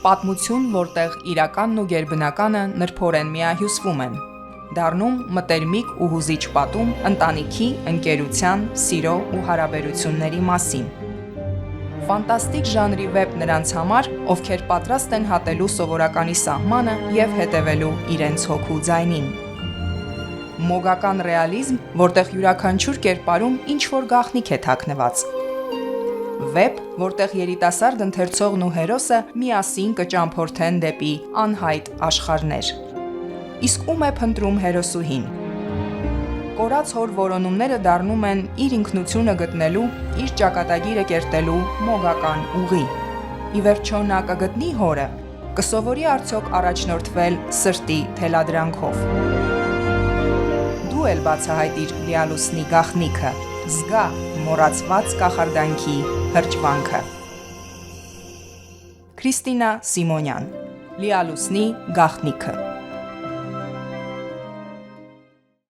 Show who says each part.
Speaker 1: պատմություն, որտեղ իրականն ու գերբնականը նրբորեն միահյուսվում են, դառնում մտերմիկ ու հուզիչ պատում ընտանիքի, ընկերության, սիրո ու հարաբերությունների մասին։ Ֆանտաստիկ ժանրի վեպ նրանց համար, ովքեր պատրաստ են հատելու սովորականի սահմանը և հետևելու իրենց հոգու ձայնին։ Մոգական ռեալիզմ, որտեղ յուրաքանչյուր կերպարում ինչ-որ գաղտնիք է թաքնված։ Վեպ, որտեղ երիտասարդ ընթերցողն ու հերոսը միասին կճամփորդեն դեպի անհայտ աշխարհներ։ Իսկ ում է փնտրում հերոսուհին։ Կորած հոր որոնումները դառնում են իր ինքնությունը գտնելու, իր ճակատագիրը կերտելու մոգական ուղի։ Ի վերջո նա կգտնի հորը, կսովորի արդյոք առաջնորդվել սրտի թելադրանքով։ Դու էլ բացահայտիր լիալուսնի գաղտնիքը, զգա մոռացված կախարդանքի հրճվանքը։ Քրիստինա Սիմոնյան, Լիալուսնի գաղտնիքը։